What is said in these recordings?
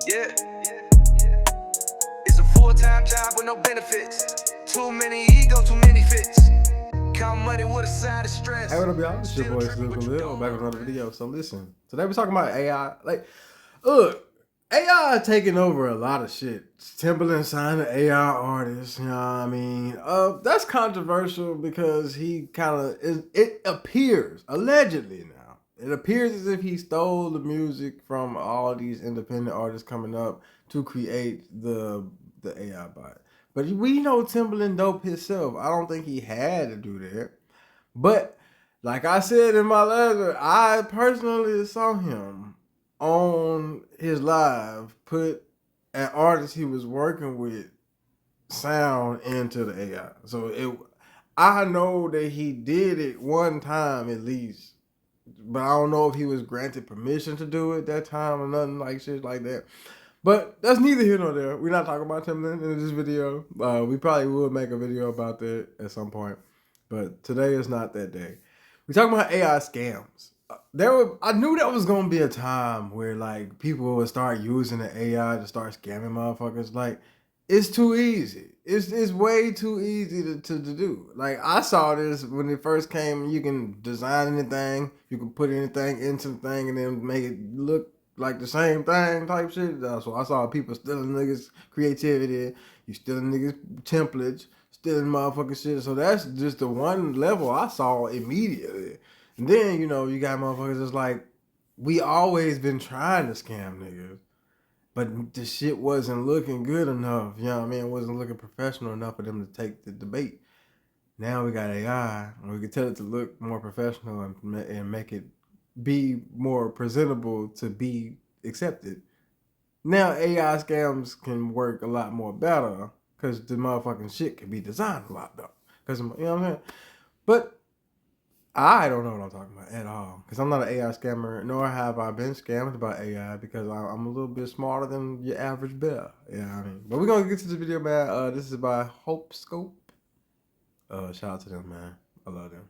Yeah, it's a full-time job with no benefits. Too many ego, too many fits. Count money with a side of stress. Hey, what up, y'all? It's your boy Khalil, back with another video. So listen, today we're talking about AI. Look, AI taking over a lot of shit. Timbaland signed an AI artist. You know what I mean? That's controversial because he kind of is. It appears allegedly now. It appears as if he stole the music from all these independent artists coming up to create the AI bot. But we know Timbaland dope himself. I don't think he had to do that. But like I said in my last video, I personally saw him on his live put an artist he was working with sound into the AI. So I know that he did it one time at least, but I don't know if he was granted permission to do it that time or nothing like shit like that. But that's neither here nor there. We're not talking about Timbaland in this video. We probably will make a video about that at some point. But today is not that day. We're talking about AI scams. I knew there was gonna be a time where like people would start using the AI to start scamming motherfuckers. Like it's too easy. It's way too easy to do. Like I saw this when it first came. You can design anything. You can put anything into the thing and then make it look like the same thing type shit. So I saw people stealing niggas' creativity. You stealing niggas' templates, stealing motherfucking shit. So that's just the one level I saw immediately. And then, you got motherfuckers that's like, we always been trying to scam niggas. But the shit wasn't looking good enough. You know what I mean? It wasn't looking professional enough for them to take the debate. Now we got AI, and we can tell it to look more professional and make it be more presentable to be accepted. Now AI scams can work a lot more better because the motherfucking shit can be designed a lot better. Because, you know what I'm saying? But I don't know what I'm talking about at all because I'm not an AI scammer, nor have I been scammed about AI because I'm a little bit smarter than your average bear. You know what I mean? But we're going to get to this video, man. This is by Hope Scope. Shout out to them, man. I love them.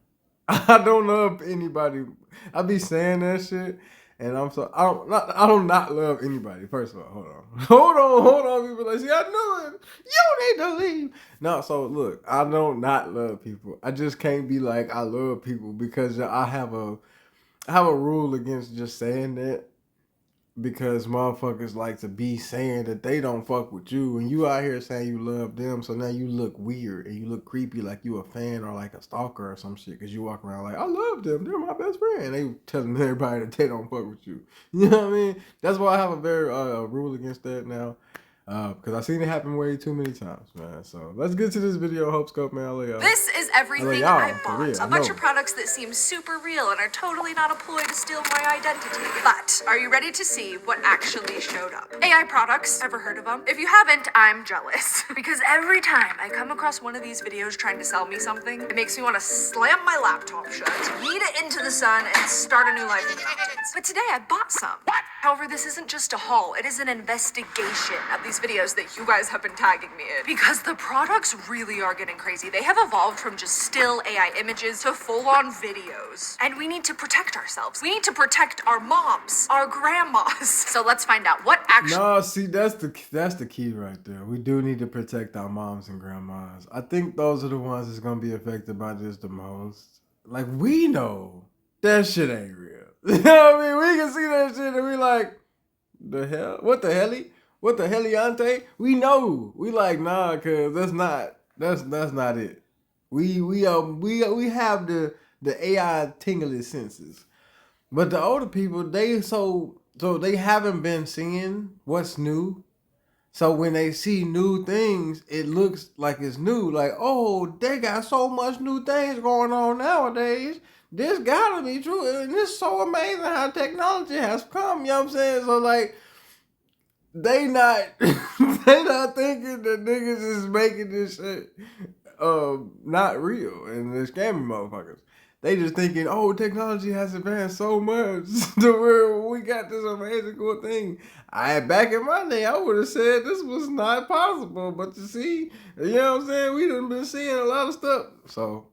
I don't love anybody. I be saying that shit, and I don't not love anybody. First of all, hold on. People like, see, I knew it. You need to leave. No, so look, I don't not love people. I just can't be like I love people because I have a rule against just saying that. Because motherfuckers like to be saying that they don't fuck with you, and you out here saying you love them, so now you look weird and you look creepy, like you a fan or like a stalker or some shit. Because you walk around like, I love them, they're my best friend. They telling everybody that they don't fuck with you. You know what I mean? That's why I have a very rule against that now. Because I've seen it happen way too many times, man. So let's get to this video. Hope Scope, man. I love y'all. This is everything I bought. A bunch of products that seem super real and are totally not a ploy to steal my identity. But are you ready to see what actually showed up? AI products, ever heard of them? If you haven't, I'm jealous. Because every time I come across one of these videos trying to sell me something, it makes me want to slam my laptop shut, yeet it into the sun, and start a new life in the mountains. But today I bought some. However, this isn't just a haul, it is an investigation of these videos that you guys have been tagging me in. Because the products really are getting crazy. They have evolved from just still AI images to full-on videos. And we need to protect ourselves. We need to protect our moms, our grandmas. So let's find out what actually... No, see, that's the key right there. We do need to protect our moms and grandmas. I think those are the ones that's going to be affected by this the most. Like, we know that shit ain't real. You know what I mean? We can see that shit and we like, the hell? What the helly? What the heliante? We know. We like, nah, cause that's not it. We have the AI tingly senses. But the older people, they haven't been seeing what's new. So when they see new things, it looks like it's new. Like, oh, they got so much new things going on nowadays. This gotta be true. And it's so amazing how technology has come. You know what I'm saying? So like, they not thinking that niggas is making this shit not real and they're scamming motherfuckers. They just thinking, oh, technology has advanced so much to where we got this amazing cool thing. Back in my day, I would have said this was not possible, but you see, you know what I'm saying? We done been seeing a lot of stuff. So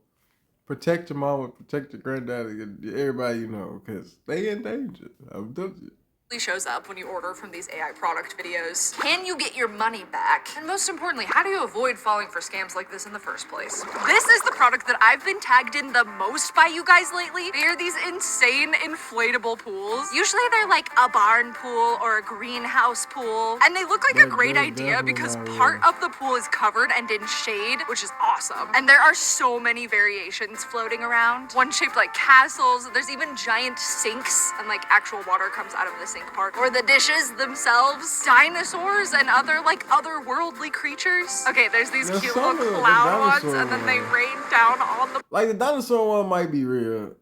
protect your mama, protect your granddaddy, everybody you know, because they in danger. I'm telling you. shows up when you order from these AI product videos? Can you get your money back? And most importantly, how do you avoid falling for scams like this in the first place? This is the product that I've been tagged in the most by you guys lately. They are these insane inflatable pools. Usually they're like a barn pool or a greenhouse pool. And they look like a great idea because part of the pool is covered and in shade, which is awesome. And there are so many variations floating around. One shaped like castles. There's even giant sinks and like actual water comes out of the sink part, or the dishes themselves, dinosaurs and other like otherworldly creatures. Okay, there's these cute little cloud ones, and then they rain down on the. Like the dinosaur one might be real.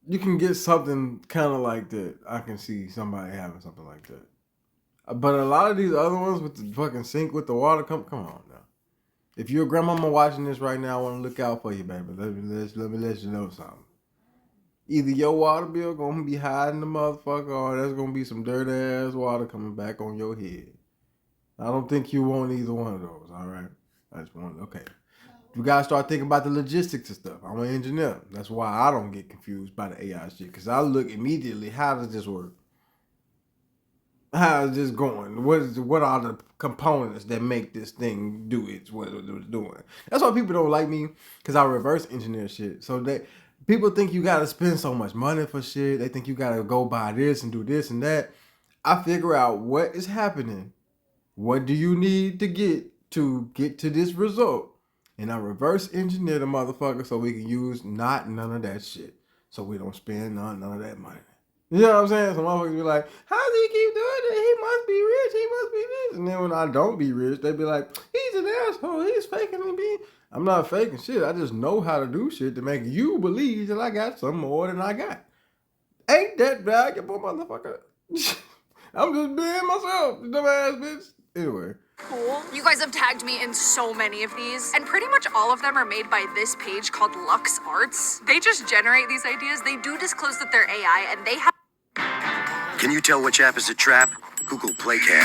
You can get something kind of like that. I can see somebody having something like that. But a lot of these other ones with the fucking sink with the water, come on now. If you're a grandmama watching this right now, I want to look out for you, baby. Let me let you know something. Either your water bill gonna be high in the motherfucker, or there's gonna be some dirty ass water coming back on your head. I don't think you want either one of those, all right? I just want, okay. You gotta start thinking about the logistics and stuff. I'm an engineer. That's why I don't get confused by the AI shit, because I look immediately, how does this work? How is this going? What are the components that make this thing do what it's doing? That's why people don't like me, because I reverse engineer shit. So people think you gotta spend so much money for shit. They think you gotta go buy this and do this and that. I figure out what is happening. What do you need to get to this result? And I reverse engineer the motherfucker so we can use none of that shit. So we don't spend none of that money. You know what I'm saying? Some motherfuckers be like, how does he keep doing it? He must be rich. He must be this. And then when I don't be rich, they be like, he's an asshole. He's faking me. I'm not faking shit. I just know how to do shit to make you believe that I got some more than I got. Ain't that valuable, motherfucker? I'm just being myself, dumbass bitch. Anyway. Cool. You guys have tagged me in so many of these, and pretty much all of them are made by this page called Lux Arts. They just generate these ideas. They do disclose that they're AI, and they have. Can you tell which app is a trap? Google Play can.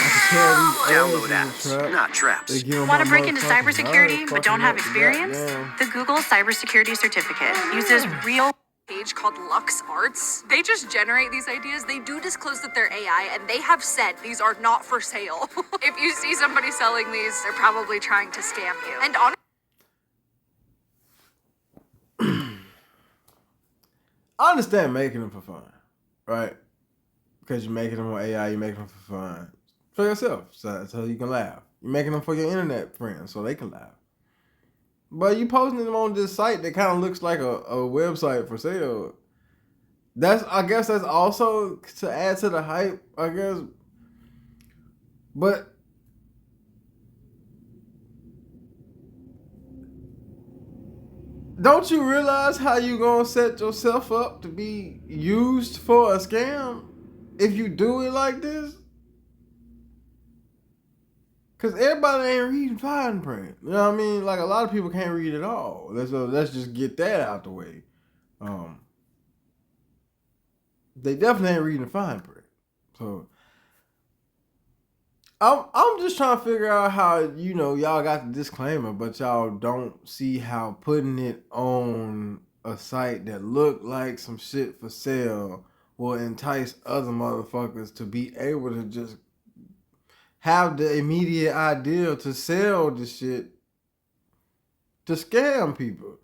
Download apps, not traps. Want to break into cybersecurity but don't have experience? The Google Cybersecurity Certificate uses real Page called Lux Arts. They just generate these ideas. They do disclose that they're AI, and they have said these are not for sale. If you see somebody selling these, they're probably trying to scam you. And I understand making them for fun, right? Because you're making them on AI, you're making them for fun. For yourself, so you can laugh. You're making them for your internet friends, so they can laugh. But you posting them on this site that kind of looks like a website for sale. I guess that's also to add to the hype, I guess. But don't you realize how you gonna set yourself up to be used for a scam if you do it like this? Because everybody ain't reading fine print. You know what I mean? Like, a lot of people can't read at all. Let's just get that out the way. They definitely ain't reading fine print. So, I'm just trying to figure out how, y'all got the disclaimer, but y'all don't see how putting it on a site that look like some shit for sale will entice other motherfuckers to be able to just have the immediate idea to sell the shit to scam people.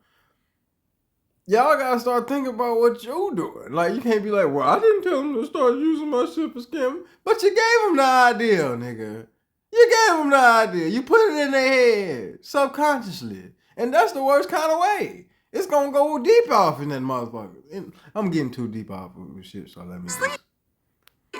Y'all gotta start thinking about what you doing. Like, you can't be like, well, I didn't tell them to start using my shit for scamming. But you gave them the idea, nigga. You gave them the idea. You put it in their head subconsciously. And that's the worst kind of way. It's gonna go deep off in that motherfucker. And I'm getting too deep off of shit, so let me just...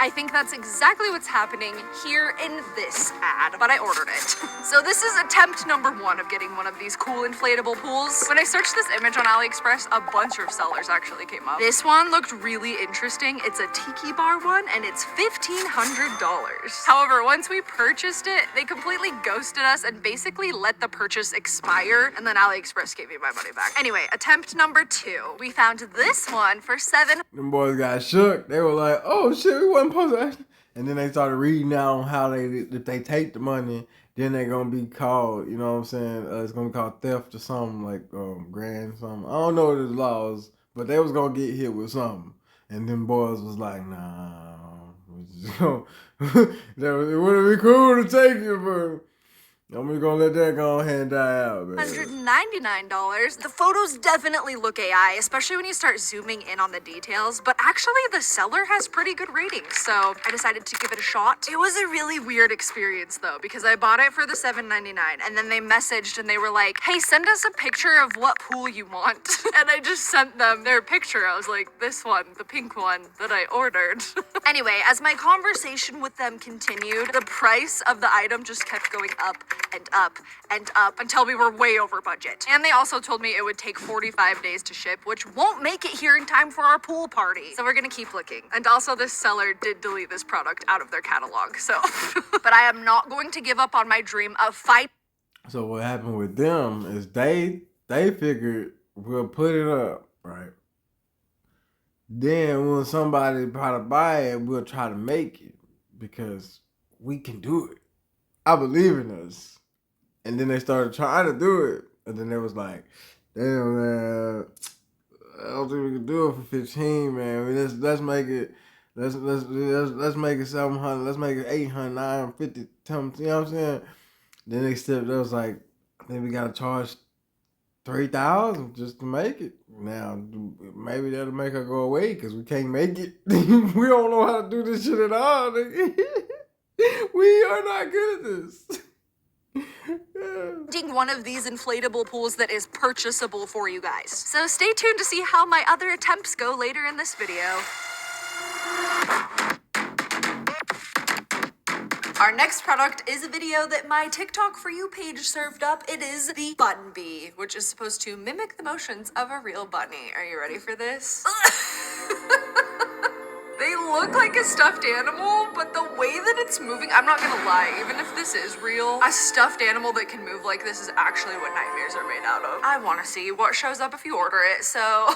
I think that's exactly what's happening here in this ad, but I ordered it. So this is attempt number 1 of getting one of these cool inflatable pools. When I searched this image on AliExpress, a bunch of sellers actually came up. This one looked really interesting. It's a tiki bar one, and it's $1,500. However, once we purchased it, they completely ghosted us and basically let the purchase expire, and then AliExpress gave me my money back. Anyway, attempt number 2. We found this one for $7. Them boys got shook. They were like, oh shit, we wasn't supposed to. And then they started reading down how if they take the money, then they're gonna be called, you know what I'm saying? It's gonna be called theft or something, like grand something. I don't know the laws, but they was gonna get hit with something. And then boys was like, nah, It would be cool to take it, but I'm just gonna let that go ahead and die out, man. $199. The photos definitely look AI, especially when you start zooming in on the details, but actually the seller has pretty good ratings, so I decided to give it a shot. It was a really weird experience though, because I bought it for the $7.99 and then they messaged and they were like, hey, send us a picture of what pool you want. And I just sent them their picture. I was like, this one, the pink one that I ordered. Anyway, as my conversation with them continued, the price of the item just kept going up and up and up until we were way over budget. And they also told me it would take 45 days to ship, which won't make it here in time for our pool party. So we're gonna keep looking. And also this seller did delete this product out of their catalog, so. But I am not going to give up on my dream of fight. So what happened with them is they figured we'll put it up, right? Then when somebody try to buy it, we'll try to make it because we can do it. I believe in us. And then they started trying to do it. And then they was like, damn, man, I don't think we can do it for 15, man. Let's make it, let's make it 700, let's make it 800, 950, you know what I'm saying? Then they was like, I think we gotta charge 3,000 just to make it. Now, maybe that'll make her go away because we can't make it. We don't know how to do this shit at all. We are not good at this. One of these inflatable pools that is purchasable for you guys. So stay tuned to see how my other attempts go later in this video. Our next product is a video that my TikTok For You page served up. It is the Bun Bee, which is supposed to mimic the motions of a real bunny. Are you ready for this? They look like a stuffed animal, but the way that it's moving, I'm not gonna lie, even if this is real, a stuffed animal that can move like this is actually what nightmares are made out of. I wanna see what shows up if you order it, so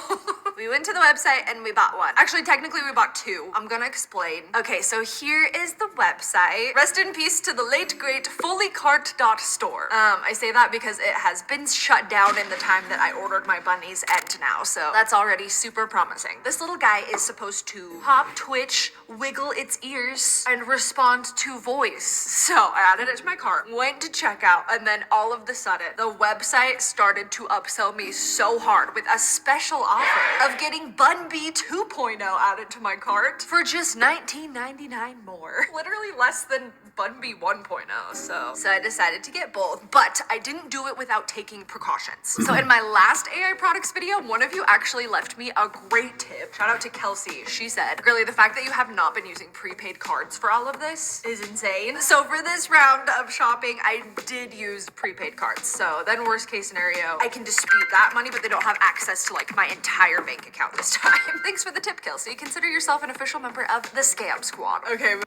we went to the website and we bought one. Actually, technically we bought two. I'm gonna explain. Okay, so here is the website. Rest in peace to the late great fullycart.store. I say that because it has been shut down in the time that I ordered my bunnies and now, so that's already super promising. This little guy is supposed to hop, twitch, wiggle its ears, and respond to voice. So I added it to my cart, went to checkout, and then all of the sudden, the website started to upsell me so hard with a special offer of getting Bun Bee 2.0 added to my cart for just $19.99 more. Literally less than Bun Bee 1.0, so I decided to get both, but I didn't do it without taking precautions. So in my last AI products video, one of you actually left me a great tip. Shout out to Kelsey. She said, "Girlie, the fact that you have not been using prepaid cards for all of this is insane." So for this round of shopping, I did use prepaid cards. So then worst case scenario, I can dispute that money, but they don't have access to like my entire bank account this time. Thanks for the tip, Kelsey. Consider yourself an official member of the Scam Squad. Okay.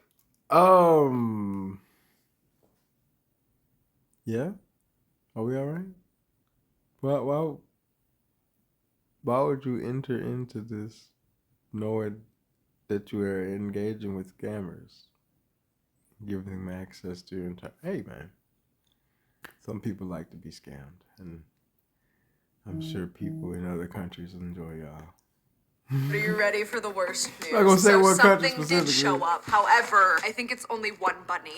Yeah? Are we all right? Why would you enter into this knowing that you are engaging with scammers? Giving them access to your entire... Hey, man. Some people like to be scammed, and I'm sure people in other countries enjoy y'all. Are you ready for the worst news? I'm not gonna say what country something did specifically. show up. However, I think it's only one bunny.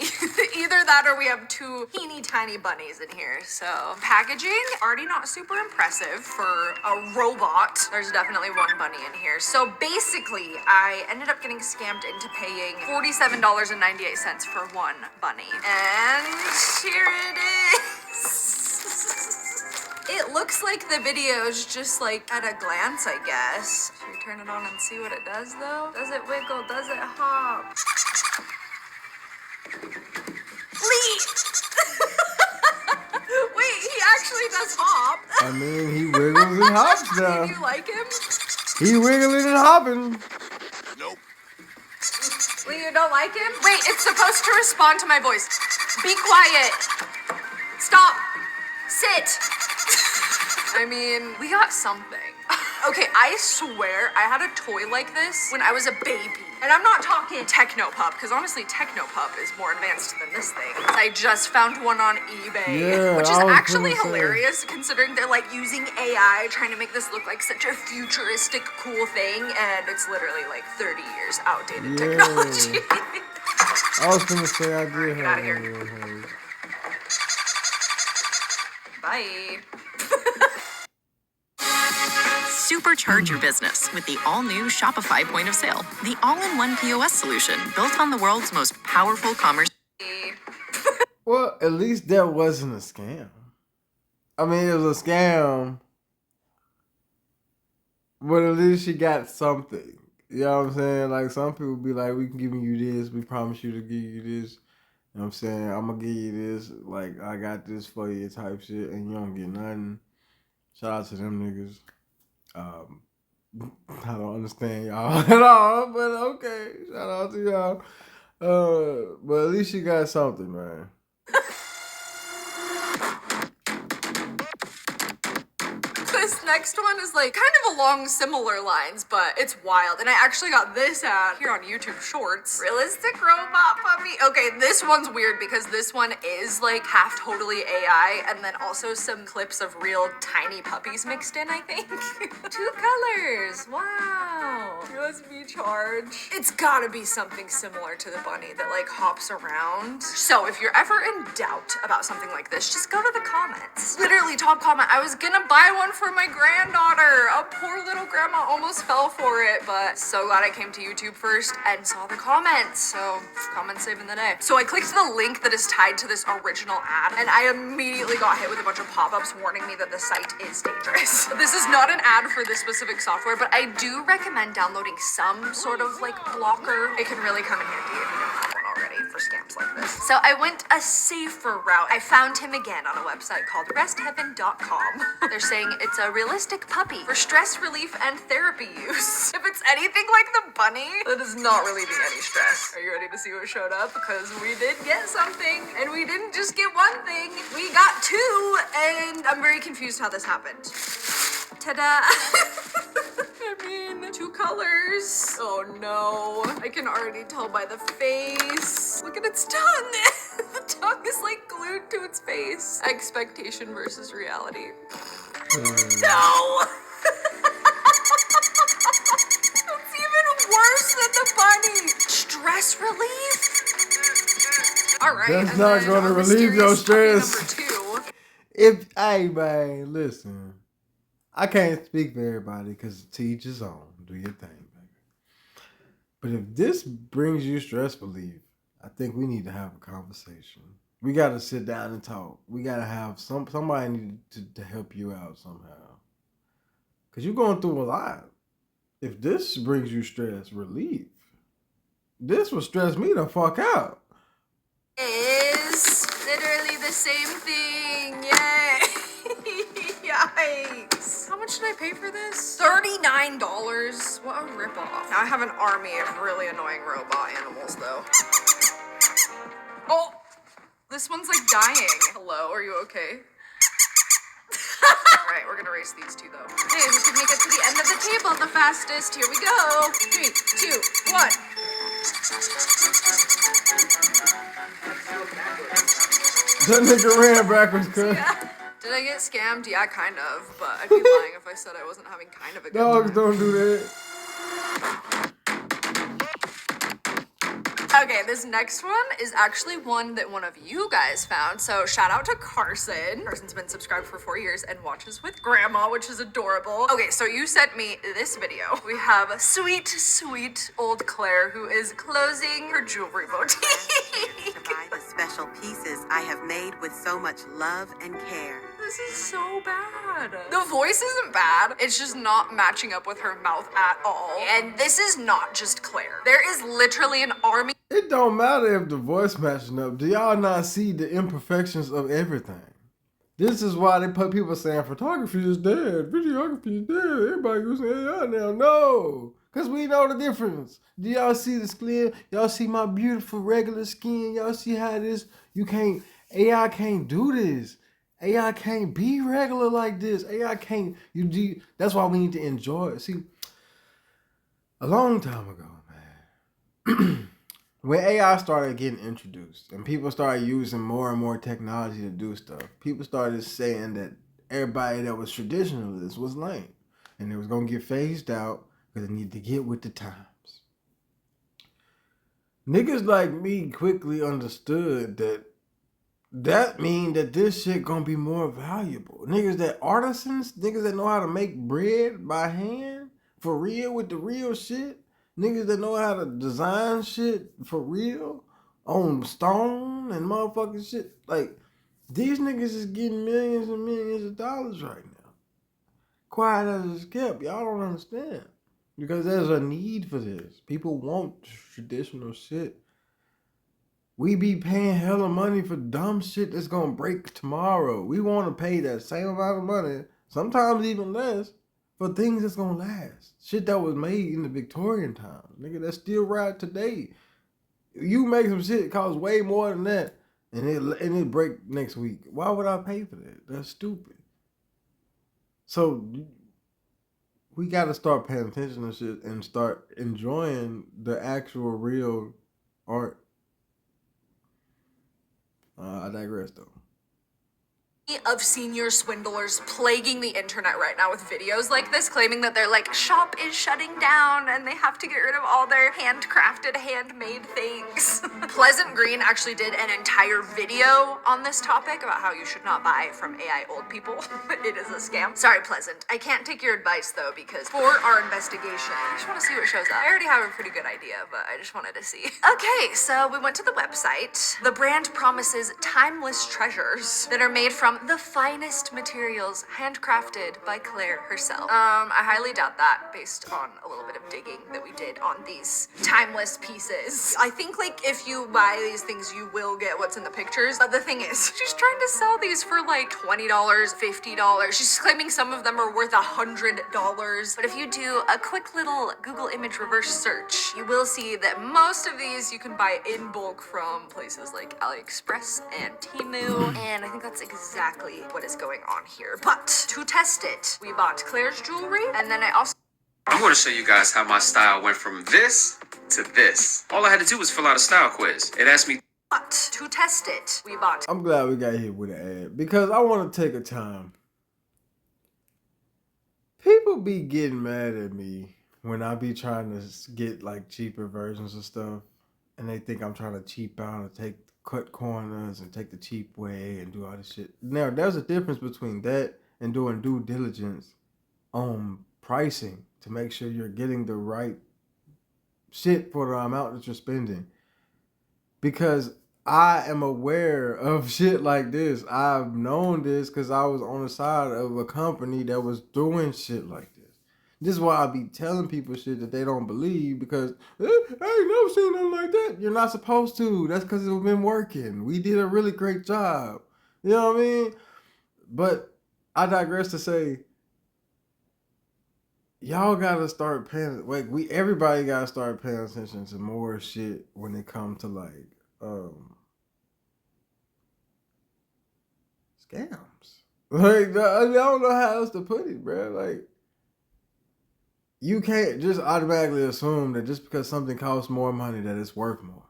Either that or we have two teeny tiny bunnies in here. So packaging, already not super impressive for a robot. There's definitely one bunny in here. So basically, I ended up getting scammed into paying $47.98 for one bunny. And here it is. It looks like the video's just like at a glance, I guess. Should we turn it on and see what it does though? Does it wiggle? Does it hop? Wait, he actually does hop. I mean, he wiggles and hops now. Do you like him? He wiggling and hopping. Nope. Wait, you don't like him? Wait, it's supposed to respond to my voice. Be quiet. Stop. Sit. I mean, we got something. Okay, I swear I had a toy like this when I was a baby. And I'm not talking Technopup, because honestly, Technopup is more advanced than this thing. I just found one on eBay, which is actually hilarious considering they're like using AI trying to make this look like such a futuristic, cool thing, and it's literally like 30 years outdated technology. I was gonna say I did Get out of here. Bye. Supercharge your business with the all-new Shopify point of sale, the all-in-one POS solution built on the world's most powerful commerce. Well, at least that wasn't a scam. I mean, it was a scam, but at least she got something. You know what I'm saying? Like, some people be like, we can give you this, we promise you to give you this. You know what I'm saying? I'm gonna give you this, like, I got this for you type shit, and you don't get nothing. Shout out to them niggas. I don't understand y'all at all, but okay. Shout out to y'all. But at least you got something, man. This next one is like kind of along similar lines, but it's wild. And I actually got this ad here on YouTube Shorts. Realistic robot puppy. Okay, this one's weird because this one is like half totally AI and then also some clips of real tiny puppies mixed in, I think. 2 colors. Wow. USB charge. It's gotta be something similar to the bunny that like hops around. So if you're ever in doubt about something like this, just go to the comments. Literally, top comment, I was gonna buy one for my granddaughter. A poor little grandma almost fell for it, but so glad I came to YouTube first and saw the comments. So comments saving the day. So I clicked the link that is tied to this original ad, and I immediately got hit with a bunch of pop-ups warning me that the site is dangerous. This is not an ad for this specific software, but I do recommend downloading some sort of like blocker. It can really come in handy if you don't have one already for scams like this. So I went a safer route. I found him again on a website called restheaven.com. They're saying it's a realistic puppy for stress relief and therapy use. If it's anything like the bunny, that is not relieving any stress. Are you ready to see what showed up? Because we did get something, and we didn't just get one thing, we got 2, and I'm very confused how this happened. Ta-da! I mean, 2 colors. Oh no. I can already tell by the face. Look at its tongue. The tongue is like glued to its face. Expectation versus reality. No! It's even worse than the bunny. Stress relief? Alright. That's not gonna relieve your stress. Number 2. Hey man, listen. I can't speak for everybody because to each his own. Do your thing, baby. But if this brings you stress relief, I think we need to have a conversation. We got to sit down and talk. We got to have somebody need to help you out somehow. Because you're going through a lot. If this brings you stress relief, this will stress me the fuck out. Is literally the same thing. Yay. Yikes. How much did I pay for this? $39. What a ripoff. Now I have an army of really annoying robot animals though. Oh, this one's like dying. Hello, are you okay? Alright, we're gonna race these 2 though. Hey, who can make it to the end of the table the fastest? Here we go. 3, 2, 1. That nigga ran backwards, cuz. Yeah. Did I get scammed? Yeah, kind of. But I'd be lying if I said I wasn't having kind of a good Dogs time. don't do that. Okay, this next one is actually one that one of you guys found. So shout out to Carson. Carson's been subscribed for 4 years and watches with grandma, which is adorable. Okay, so you sent me this video. We have sweet, sweet old Claire who is closing her jewelry boutique. To buy the special pieces I have made with so much love and care. This is so bad. The voice isn't bad. It's just not matching up with her mouth at all. And this is not just Claire. There is literally an army. It don't matter if the voice matching up. Do y'all not see the imperfections of everything? This is why they put people saying photography is dead, videography is dead. Everybody goes saying AI now. No, because we know the difference. Do y'all see the skin? Y'all see my beautiful regular skin? Y'all see how this? AI can't do this. AI can't be regular like this. AI can't. That's why we need to enjoy it. See, a long time ago, man, when AI started getting introduced and people started using more and more technology to do stuff, people started saying that everybody that was traditionalist was lame and it was going to get phased out because they needed to get with the times. Niggas like me quickly understood that mean that this shit gonna be more valuable. Niggas that artisans, niggas that know how to make bread by hand for real with the real shit, niggas that know how to design shit for real on stone and motherfucking shit. Like, these niggas is getting millions and millions of dollars right now. Quiet as it's kept. Y'all don't understand. Because there's a need for this. People want traditional shit. We be paying hella money for dumb shit that's gonna break tomorrow. We want to pay that same amount of money, sometimes even less, for things that's gonna last. Shit that was made in the Victorian times. Nigga, that's still right today. You make some shit that costs way more than that, and it break next week. Why would I pay for that? That's stupid. So we gotta start paying attention to shit and start enjoying the actual real art. I digress though. Of senior swindlers plaguing the internet right now with videos like this, claiming that their shop is shutting down and they have to get rid of all their handcrafted, handmade things. Pleasant Green actually did an entire video on this topic about how you should not buy from AI old people. It is a scam. Sorry, Pleasant. I can't take your advice though, because for our investigation, I just want to see what shows up. I already have a pretty good idea, but I just wanted to see. Okay, so we went to the website. The brand promises timeless treasures that are made from the finest materials, handcrafted by Claire herself. I highly doubt that based on a little bit of digging that we did on these timeless pieces. I think if you buy these things, you will get what's in the pictures. But the thing is, she's trying to sell these for $20, $50. She's claiming some of them are worth $100. But if you do a quick little Google image reverse search, you will see that most of these you can buy in bulk from places like AliExpress and Temu. And I think that's exactly what is going on here. But to test it, we bought Claire's jewelry, and then I'm going to show you guys how my style went from this to this. All I had to do was fill out a style quiz. It asked me. But to test it, we bought. I'm glad we got hit with an ad because I want to take a time. People be getting mad at me when I be trying to get cheaper versions of stuff, and they think I'm trying to cheap out and cut corners and take the cheap way and do all this shit. Now, there's a difference between that and doing due diligence on pricing to make sure you're getting the right shit for the amount that you're spending. Because I am aware of shit like this. I've known this because I was on the side of a company that was doing shit like this. This is why I be telling people shit that they don't believe because I ain't never seen nothing like that. You're not supposed to. That's because it's been working. We did a really great job. You know what I mean? But I digress to say, y'all gotta start paying. Everybody gotta start paying attention to more shit when it comes to scams. I don't know how else to put it, bro. You can't just automatically assume that just because something costs more money that it's worth more.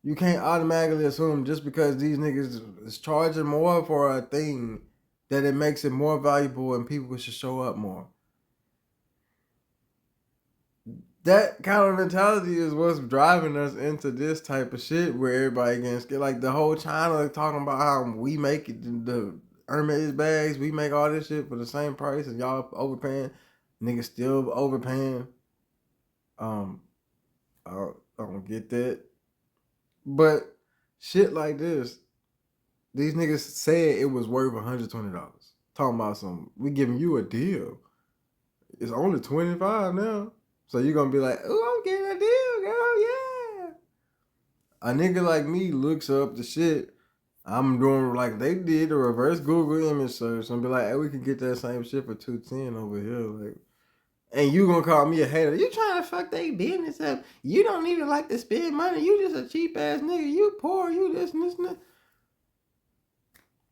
You can't automatically assume just because these niggas is charging more for a thing that it makes it more valuable and people should show up more. That kind of mentality is what's driving us into this type of shit where everybody getting scared. The whole China talking about how we make it, the Hermes bags, we make all this shit for the same price and y'all overpaying. Niggas still overpaying. I don't get that. But shit like this, these niggas said it was worth $120. Talking about we giving you a deal. It's only $25 now. So you're gonna be like, oh, I'm getting a deal, girl, yeah. A nigga like me looks up the shit. I'm doing like they did a reverse Google image search and be like, hey, we can get that same shit for $210 over here. And you gonna call me a hater. You trying to fuck their business up. You don't even like to spend money. You just a cheap ass nigga. You poor. You this and this and that.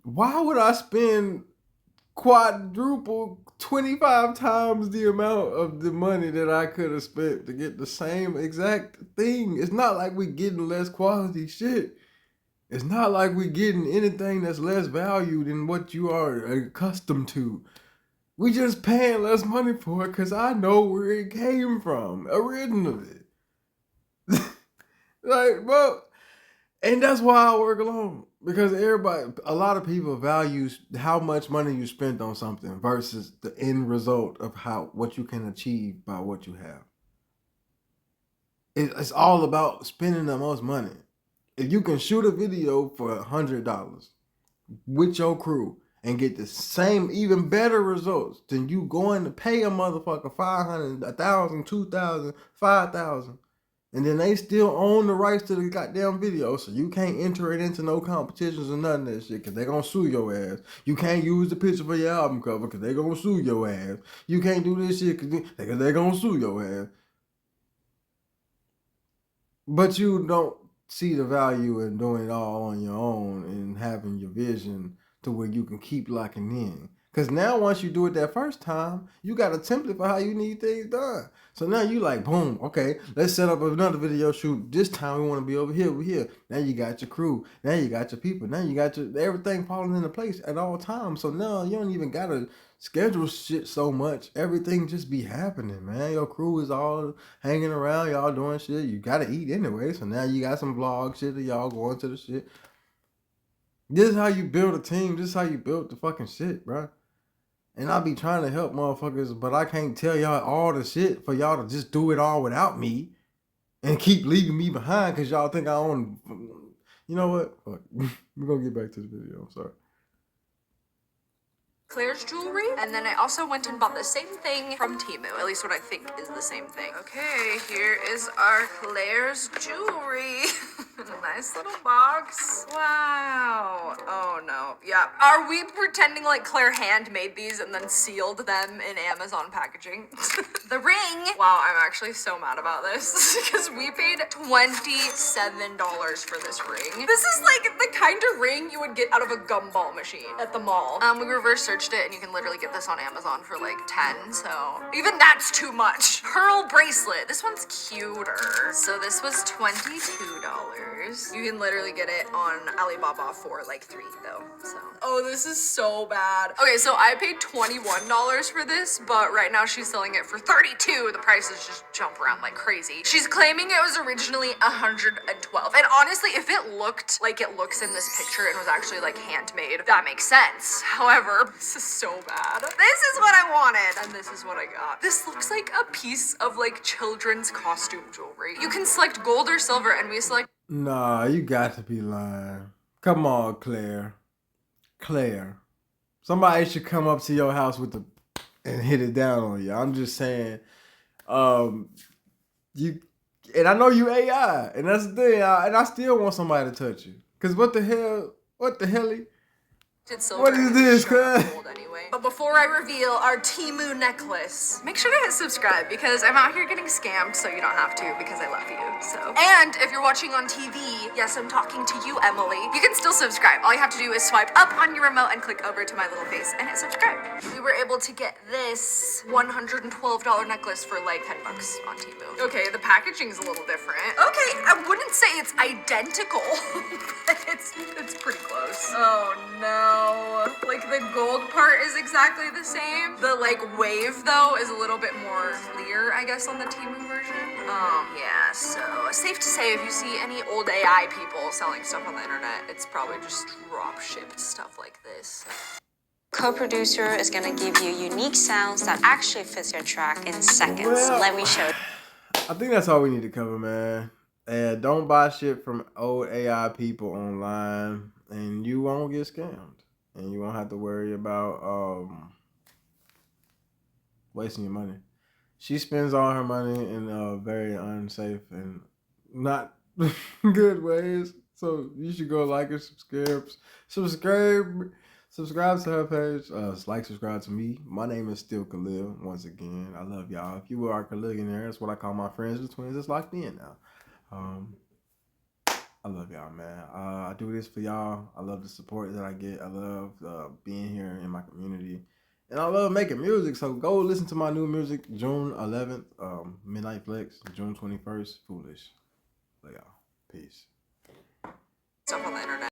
Why would I spend quadruple 25 times the amount of the money that I could have spent to get the same exact thing. It's not like we're getting less quality shit. It's not like we're getting anything that's less value than what you are accustomed to. We just paying less money for it because I know where it came from originally. Like, bro. And that's why I work alone. Because a lot of people value how much money you spent on something versus the end result of what you can achieve by what you have. It's all about spending the most money. If you can shoot a video for $100 with your crew and get the same, even better results than you going to pay a motherfucker $500, $1,000, $2,000, $5,000. And then they still own the rights to the goddamn video, so you can't enter it into no competitions or none of that shit, because they're going to sue your ass. You can't use the picture for your album cover, because they're going to sue your ass. You can't do this shit, because they're going to sue your ass. But you don't see the value in doing it all on your own and having your vision to where you can keep locking in. Because now once you do it that first time, you got a template for how you need things done. So now you like, boom, okay, let's set up another video shoot. This time we want to be over here. Now you got your crew. Now you got your people. Now you got everything falling into place at all times. So now you don't even got to schedule shit so much. Everything just be happening, man. Your crew is all hanging around. Y'all doing shit. You got to eat anyway. So now you got some vlog shit that y'all going to the shit. This is how you build a team. This is how you build the fucking shit, bro. And I be trying to help motherfuckers, but I can't tell y'all all the shit for y'all to just do it all without me and keep leaving me behind because y'all think I own. You know what? Fuck. We're going to get back to the video. I'm sorry. Claire's jewelry, and then I also went and bought the same thing from Temu, at least what I think is the same thing. Okay, here is our Claire's jewelry. Nice little box. Wow. Oh no. Yeah. Are we pretending like Claire handmade these and then sealed them in Amazon packaging? The ring. Wow, I'm actually so mad about this because we paid $27 for this ring. This is like the kind of ring you would get out of a gumball machine at the mall. We reverse searched it and you can literally get this on Amazon for like 10, so even that's too much. Pearl bracelet. This one's cuter. So this was $22. You can literally get it on Alibaba for like $3 though. So oh, this is so bad. Okay, so I paid $21 for this, but right now she's selling it for $32. The prices just jump around like crazy. She's claiming it was originally $112. And honestly, if it looked like it looks in this picture and was actually like handmade, that makes sense. However, this is so bad. This is what I wanted, and this is what I got. This looks like a piece of like children's costume jewelry. You can select gold or silver, and we select. Nah, you got to be lying. Come on, Claire. Claire. Somebody should come up to your house with and hit it down on you. I'm just saying, you, and I know you AI, and that's the thing, and I still want somebody to touch you. Cause what the hell? Silver What is this, cuz? Anyway. But before I reveal our Temu necklace, make sure to hit subscribe because I'm out here getting scammed, so you don't have to because I love you. So, and if you're watching on TV, yes, I'm talking to you, Emily. You can still subscribe. All you have to do is swipe up on your remote and click over to my little face and hit subscribe. We were able to get this $112 necklace for like $10 on Temu. Okay, the packaging's a little different. Okay, I wouldn't say it's identical, but it's pretty close. Oh no. Like the gold part is exactly the same. The like wave though is a little bit more clear, I guess, on the Temu version. Yeah, so safe to say if you see any old AI people selling stuff on the internet, it's probably just drop shipped stuff like this. Co-producer is gonna give you unique sounds that actually fits your track in seconds. Well, let me show you. I think that's all we need to cover, man. And don't buy shit from old AI people online, and you won't get scammed. And you won't have to worry about wasting your money. She spends all her money in very unsafe and not good ways. So you should go like her, subscribe to her page. Like, subscribe to me. My name is still Khalil. Once again, I love y'all. If you are a Khalillionaire, that's what I call my friends. The twins is locked in now. I love y'all, man. I do this for y'all. I love the support that I get. I love being here in my community. And I love making music. So go listen to my new music, June 11th, Midnight Flex, June 21st, Foolish. Love y'all. Peace. Stuff on the internet.